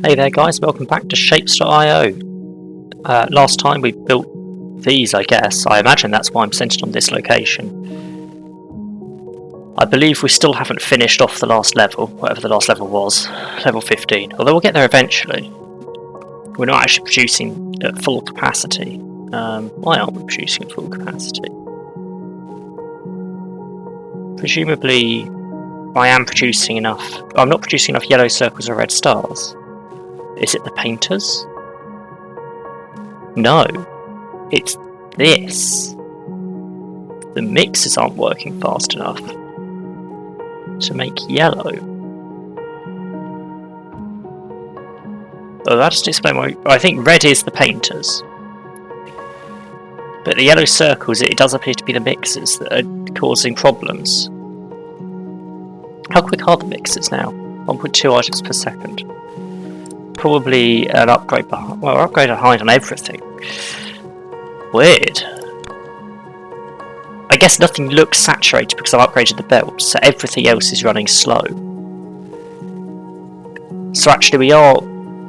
Hey there guys, welcome back to Shapes.io. Last time we built these, I guess. I imagine that's why I'm centered on this location. I believe we still haven't finished off the last level, whatever the last level was, level 15. Although we'll get there eventually. We're not actually producing at full capacity. Why aren't we producing at full capacity? Presumably I am producing enough. I'm not producing enough yellow circles or red stars. Is it the painters? No, it's this. The mixers aren't working fast enough to make yellow. Oh, that doesn't explain why. I think red is the painters. But the yellow circles, it does appear to be the mixers that are causing problems. How quick are the mixers now? 1.2 items per second. Probably an upgrade behind. Well, upgrade behind on everything. Weird. I guess nothing looks saturated because I've upgraded the belt, so everything else is running slow. So actually we are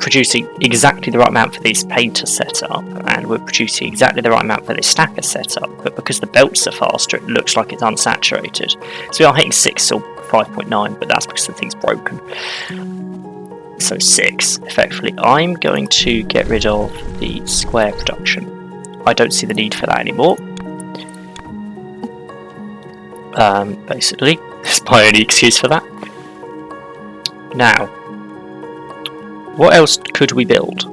producing exactly the right amount for this painter setup, and we're producing exactly the right amount for this stacker setup, but because the belts are faster, it looks like it's unsaturated. So we are hitting 6 or 5.9, but that's because the thing's broken. So 6, effectively. I'm going to get rid of the square production. I don't see the need for that anymore. Basically, that's my only excuse for that. Now, what else could we build?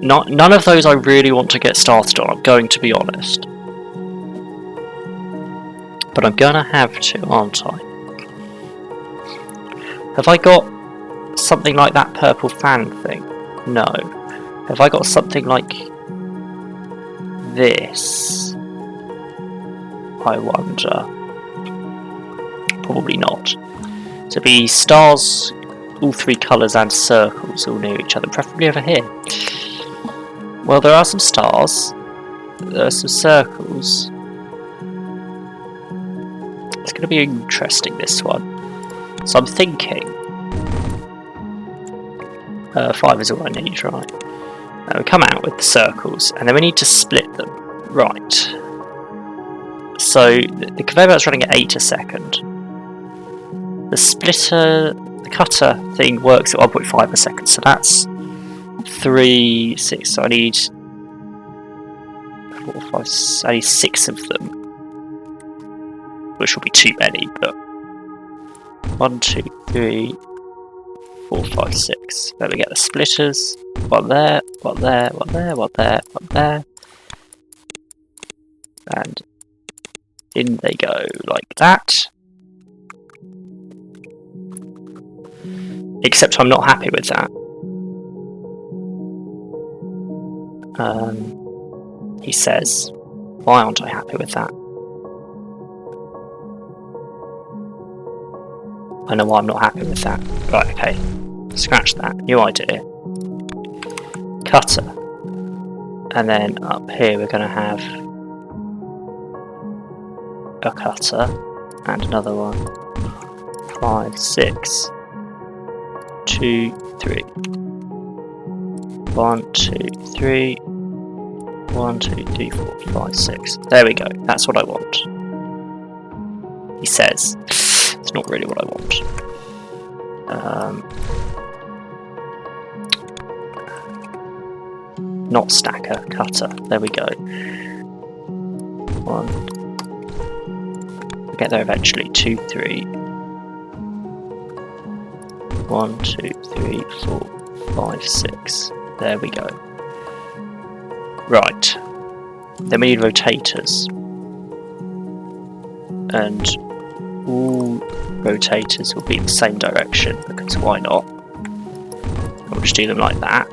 None of those I really want to get started on, I'm going to be honest. But I'm gonna have to, aren't I? Have I got something like that purple fan thing? No. Have I got something like this? I wonder. Probably not. So it'd be stars, all 3 colours and circles all near each other, preferably over here. Well, there are some stars. There are some circles. It's going to be interesting, this one. So I'm thinking 5 is all I need, right? We come out with the circles, and then we need to split them. Right. So the conveyor belt's running at 8 a second. The splitter, the cutter thing works at 1.5 a second, so that's 3, 6. So I need 4, 5, I need 6 of them, which will be too many, but 1, 2, 3, 4, 5, 6. There we get the splitters. One there, one there, one there, one there, one there. And in they go, like that. Except I'm not happy with that. He says, why aren't I happy with that? I know why I'm not happy with that. Right, okay. Scratch that. New idea. Cutter. And then up here we're going to have a cutter and another one. 5, 6. 2, 3. 1, 2, 3. 1, 2, 3, 4, 5, 6. There we go. That's what I want. He says. It's not really what I want. Not stacker, cutter. There we go. 1. We'll get there eventually. 2, 3. 1, 2, 3, 4, 5, 6. There we go. Right. Then we need rotators. And all rotators will be in the same direction, because why not? We'll just do them like that.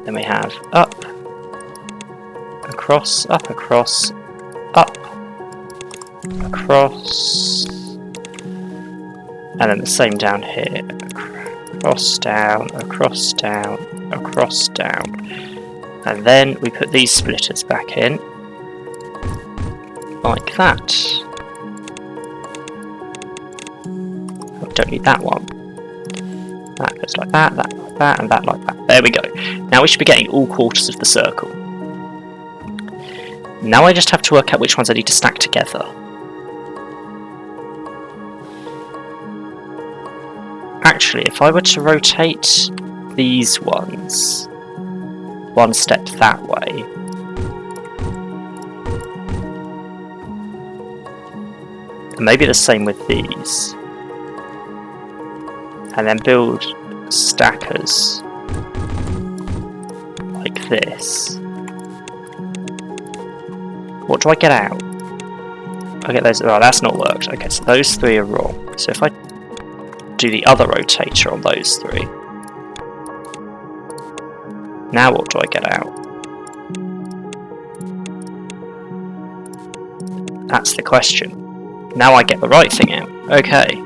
Then we have up, across, up, across, up, across, and then the same down here. Across, down, across, down, across, down. And then we put these splitters back in, like that. Don't need that one. That Goes like that, that like that, and that like that. There we go. Now we should be getting all quarters of the circle. Now I just have to work out which ones I need to stack together. Actually, if I were to rotate these ones one step that way, and maybe the same with these, and then build stackers like this, what do I get out? I get those. Oh, that's not worked. Okay, so those three are wrong. So if I do the other rotator on those three, now what do I get out? That's the question. Now I get the right thing out. Okay.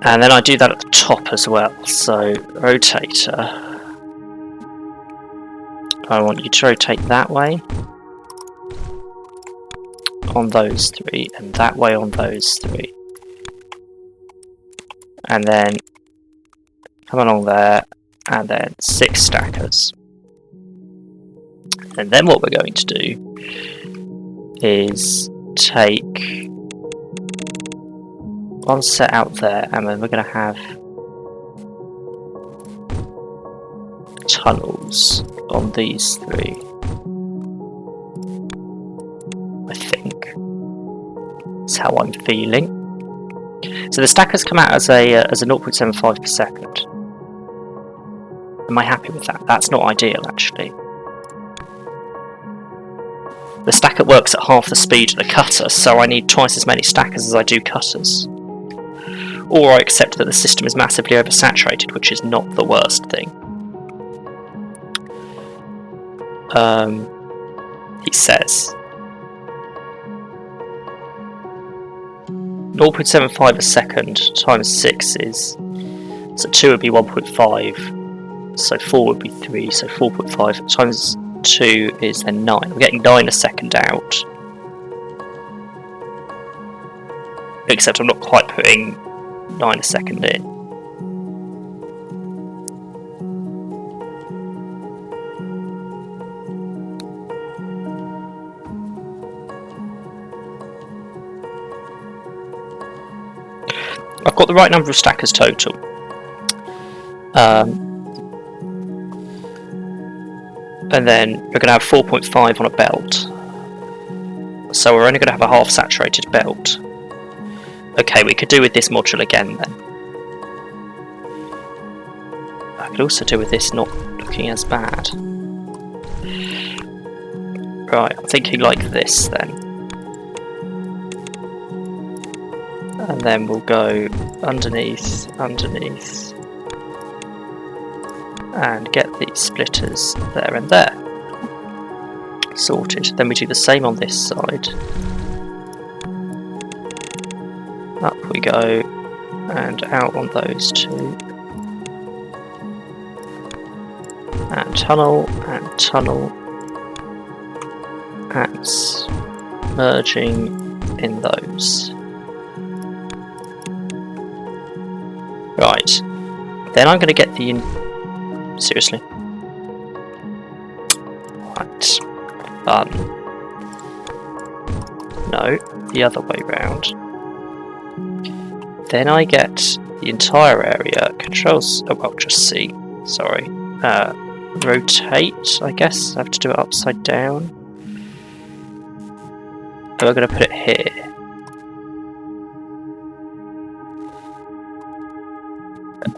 And then I do that at the top as well. So rotator, I want you to rotate that way on those three, and that way on those three, and then come along there, and then 6 stackers. And then what we're going to do is take one set out there, and then we're going to have tunnels on these three, I think. That's how I'm feeling. So the stackers come out as a 0.75 per second. Am I happy with that? That's not ideal, actually. The stacker works at half the speed of the cutter, so I need twice as many stackers as I do cutters. Or I accept that the system is massively oversaturated, which is not the worst thing. He says 0.75 a second times 6 is, so 2 would be 1.5, so 4 would be 3, so 4.5 times 2 is then 9. I'm getting 9 a second out. Except I'm not quite putting 9 a second in. I've got the right number of stackers total. And then we're going to have 4.5 on a belt. So we're only going to have a half saturated belt. Okay, we could do with this module again then. I could also do with this not looking as bad. Right, I'm thinking like this then. And then we'll go underneath, underneath, and get these splitters there and there. Sorted. Then we do the same on this side. Up we go, and out on those two. And tunnel, and merging in those. Right, then I'm going to get the seriously. Right. No, the other way round. Then I get the entire area, controls, oh well, just C, sorry. Rotate, I guess, I have to do it upside down. And we're going to put it here.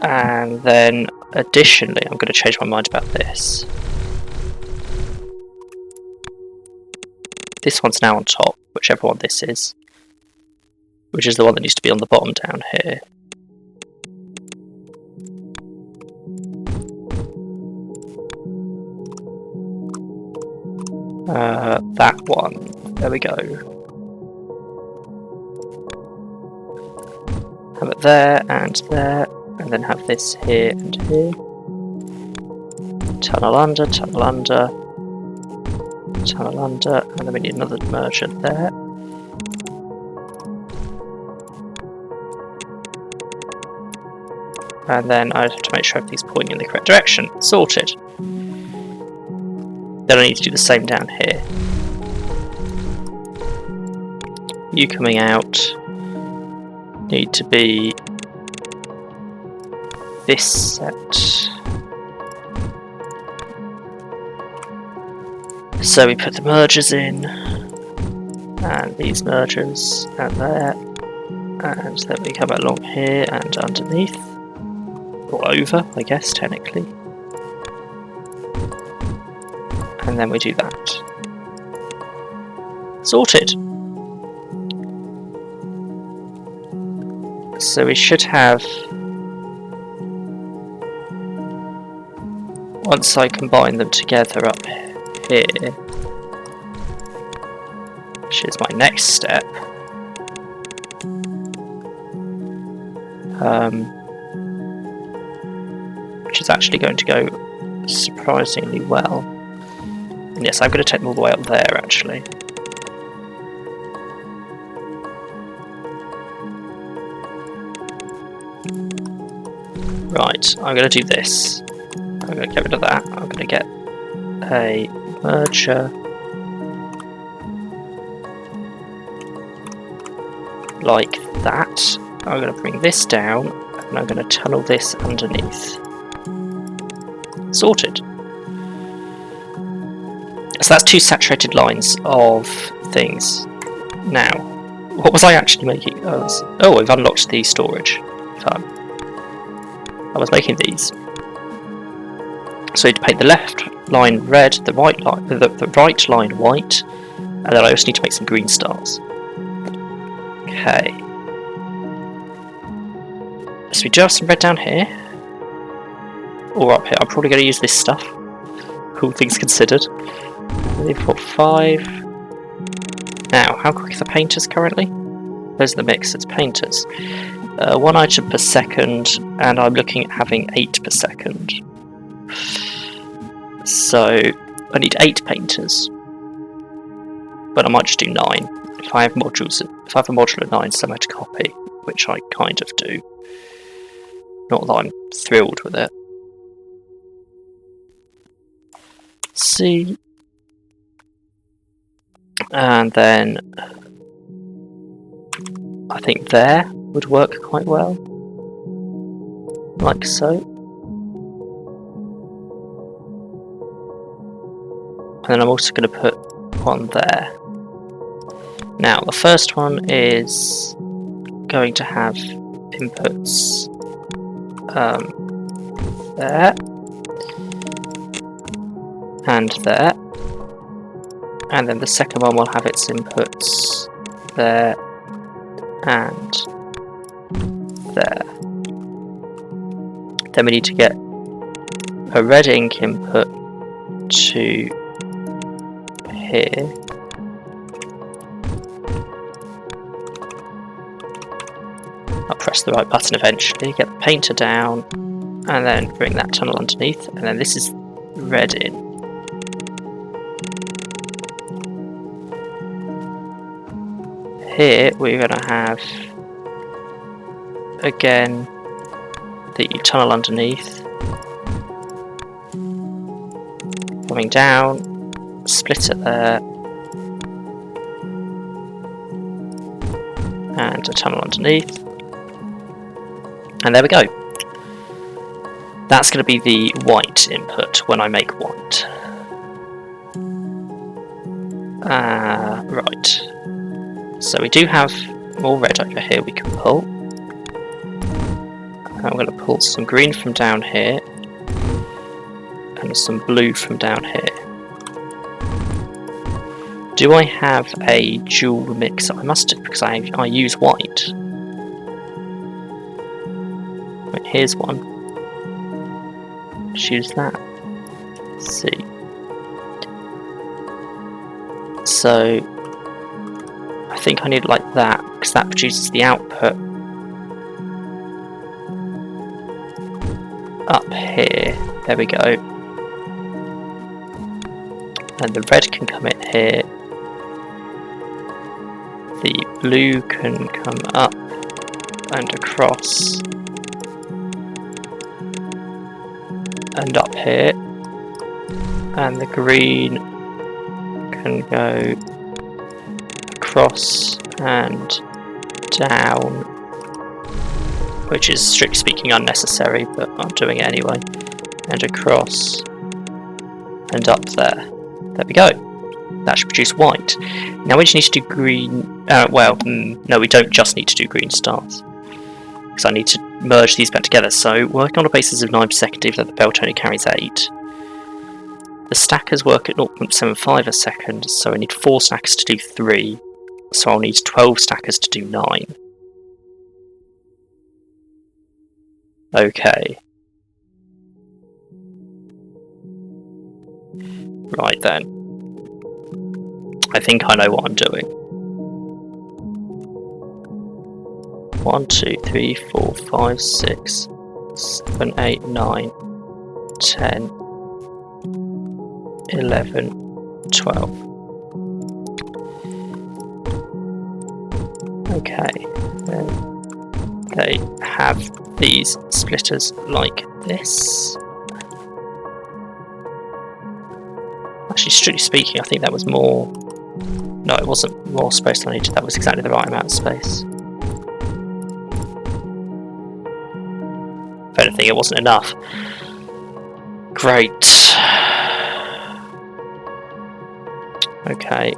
And then, additionally, I'm going to change my mind about this. This one's now on top, whichever one this is. Which is the one that needs to be on the bottom down here. That one. There we go. Have it there, and then have this here and here. Tunnel under, tunnel under, tunnel under, and then we need another merger there. And then I have to make sure everything's pointing in the correct direction. Sorted. Then I need to do the same down here. You coming out need to be this set. So we put the mergers in, and these mergers, and there, and then we come along here and underneath, or over, I guess, technically. And then we do that. Sorted. So we should have, once I combine them together up here, which is my next step, which is actually going to go surprisingly well. And yes, I'm going to take them all the way up there actually. Right, I'm going to do this. I'm going to get rid of that. I'm going to get a merger like that. I'm going to bring this down and I'm going to tunnel this underneath. Sorted. So that's two saturated lines of things. Now, what was I actually making? Oh, I've unlocked the storage. Fun. I was making these. So you paint the left line red, the right line, the right line white, and then I also need to make some green stars. Okay. So we do have some red down here, or up here. I'm probably going to use this stuff. Cool things considered. 3, 4, 5. Now, how quick are the painters currently? Those are the mixers, painters. 1 item per second, and I'm looking at having 8 per second. So I need 8 painters, but I might just do 9 if I have modules. If I have a module at 9 somewhere to copy, which I kind of do. Not that I'm thrilled with it. See, and then I think there would work quite well, like so. And then I'm also going to put one there. Now, the first one is going to have inputs there, and there. And then the second one will have its inputs there, and there. Then we need to get a red ink input to here. I'll press the right button eventually, get the painter down, and then bring that tunnel underneath, and then this is red in. Here we're going to have, again, the tunnel underneath, coming down, split it there, and a tunnel underneath, and there we go. That's going to be the white input when I make white. Right. So we do have more red over here we can pull. I'm going to pull some green from down here and some blue from down here. Do I have a dual mixer? I must have, because I use white. Right, here's one. Choose that. Let's see. So I think I need it like that, because that produces the output up here. There we go. And the red can come in here. The blue can come up and across. and up here, and the green can go across and down, which is strictly speaking unnecessary, but I'm doing it anyway, and across and up there. There we go. That should produce white. Now we just need to do green. No, we don't just need to do green stars, because I need to merge these back together. So working on a basis of 9 per second, even though the belt only carries 8. The stackers work at 0.75 a second, so I need 4 stackers to do 3. So I'll need 12 stackers to do 9. Okay. Right then. I think I know what I'm doing. 1, 2, 3, 4, 5, 6, 7, 8, 9, 10, 11, 12. Okay, then they have these splitters like this. Actually, strictly speaking, I think that was more... No, it wasn't more space than I needed. That was exactly the right amount of space. If anything, it wasn't enough. Great. Okay.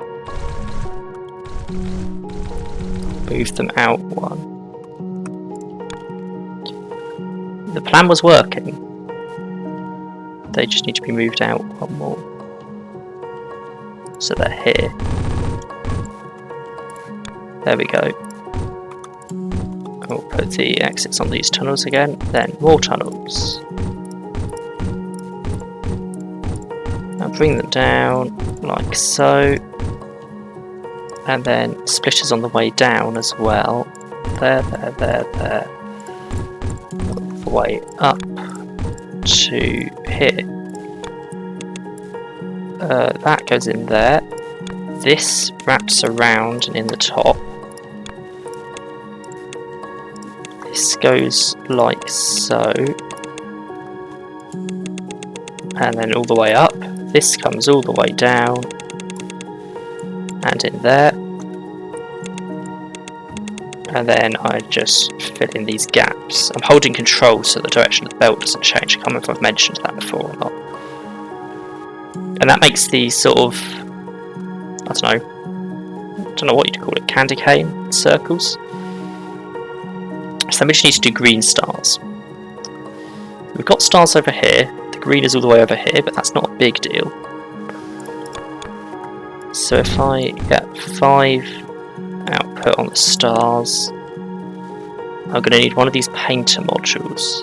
Move them out one. The plan was working. They just need to be moved out one more. So they're here. There we go. We'll put the exits on these tunnels again, then more tunnels. Now bring them down like so. And then splitters on the way down as well. There. All the way up to here. That goes in there. This wraps around and in the top. This goes like so. And then all the way up. This comes all the way down. And in there. And then I just fill in these gaps. I'm holding control so the direction of the belt doesn't change. I can't remember if I've mentioned that before or not. And that makes these sort of, I don't know what you'd call it, candy cane circles. So then we just need to do green stars. We've got stars over here. The green is all the way over here, but that's not a big deal. So if I get 5 output on the stars, I'm going to need one of these painter modules.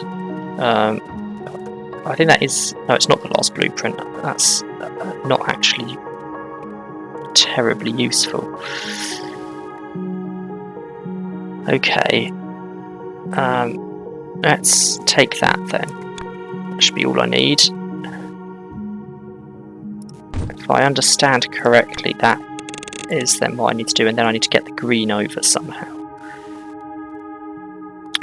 I think that is... No, it's not the last blueprint. That's not actually terribly useful. Okay. Let's take that then. That should be all I need. If I understand correctly, that is then what I need to do, and then I need to get the green over somehow.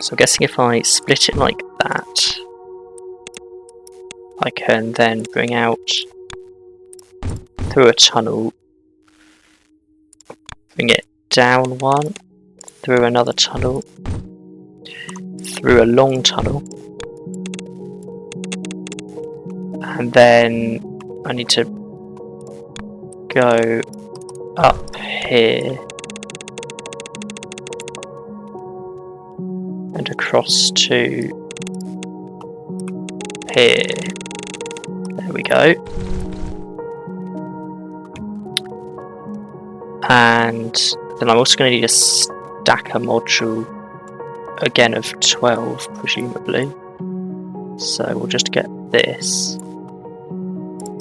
So I'm guessing if I split it like that, I can then bring out through a tunnel, bring it down one, through another tunnel, through a long tunnel, and then I need to go up here and across to here. There we go. And then I'm also going to need a stacker module, again of 12 presumably. So we'll just get this.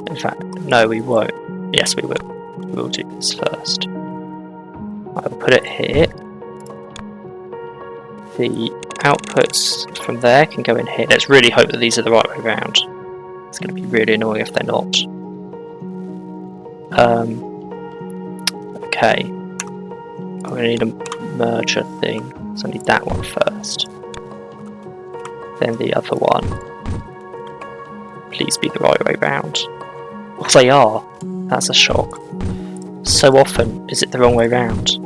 In fact, no, we won't. Yes, we will. We'll do this first. I'll put it here. The outputs from there can go in here. Let's really hope that these are the right way around. It's going to be really annoying if they're not. Okay. I'm going to need a merger thing, so I need that one first. Then the other one. please be the right way round. Well, they are. That's a shock. So often is it the wrong way round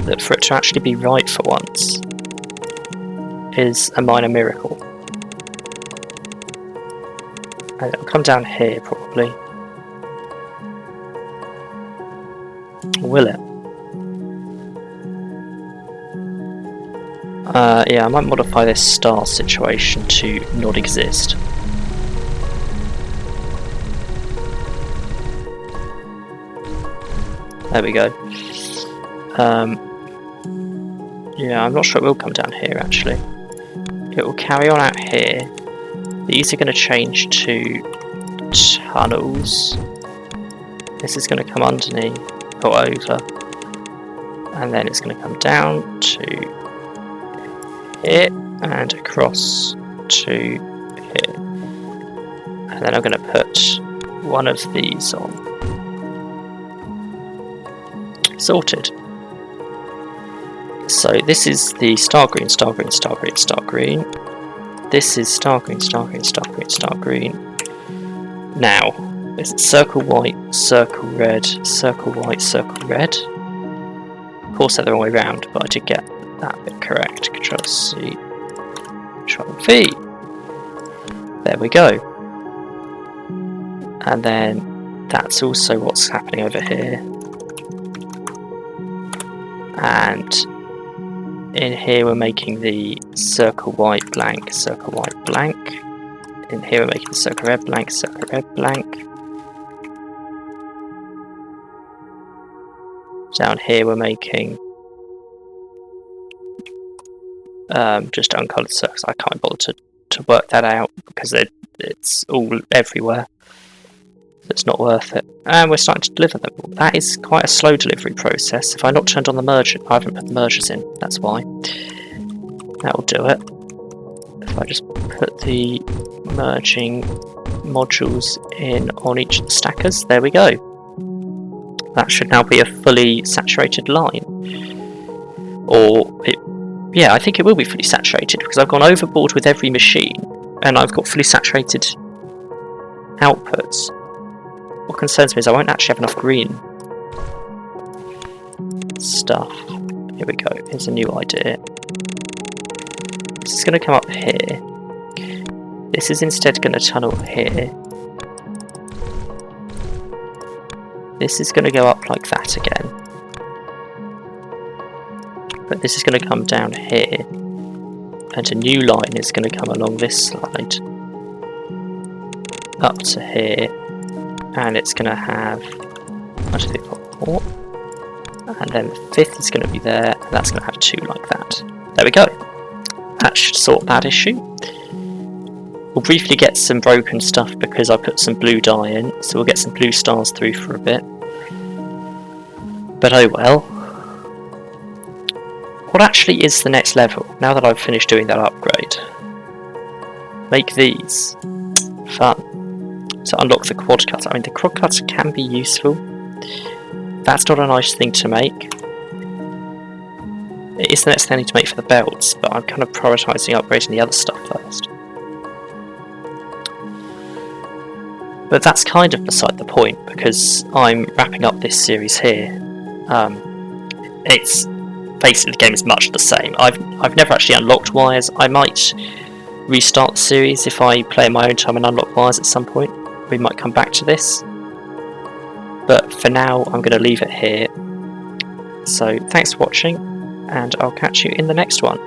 that for it to actually be right for once is a minor miracle. And it'll come down here probably. Will it? Yeah, I might modify this star situation to not exist. There we go. Yeah, I'm not sure it will come down here actually. It will carry on out here. These are going to change to tunnels. This is going to come underneath or over. And then it's going to come down to here and across to here. And then I'm going to put one of these on. Sorted. So this is the star green, star green, star green, star green. This is star green, star green, star green, star green. Now, is it circle white, circle red, circle white, circle red? Of course they're the wrong way round, but I did get that bit correct. Control C, Control V. There we go. And then that's also what's happening over here. And in here we're making the circle white blank, circle white blank. In here we're making the circle red blank, circle red blank. Down here we're making just uncoloured circles. I can't bother to work that out because it's all everywhere. It's not worth it. And we're starting to deliver them. That is quite a slow delivery process. If I not turned on the merger, I haven't put the mergers in, that's why. That'll do it. If I just put the merging modules in on each of the stackers, there we go. That should now be a fully saturated line. Yeah, I think it will be fully saturated because I've gone overboard with every machine and I've got fully saturated outputs. What concerns me is I won't actually have enough green stuff. Here we go, here's a new idea. This is going to come up here. This is instead going to tunnel here. This is going to go up like that again. But this is going to come down here. And a new line is going to come along this slide. Up to here. And it's going to have 1, 2, 3, 4, 4. And then the fifth is going to be there. And that's going to have 2 like that. There we go. That should sort that issue. We'll briefly get some broken stuff because I put some blue dye in. So we'll get some blue stars through for a bit. But oh well. What actually is the next level, now that I've finished doing that upgrade? Make these. Fun. To unlock the quad cutter. I mean, the quad cutter can be useful. That's not a nice thing to make. It is the next thing I need to make for the belts, but I'm kind of prioritising upgrading the other stuff first. But that's kind of beside the point, because I'm wrapping up this series here. It's basically the game is much the same. I've never actually unlocked wires. I might restart the series if I play in my own time and unlock wires at some point. We might come back to this. But for now, I'm going to leave it here. So thanks for watching, and I'll catch you in the next one.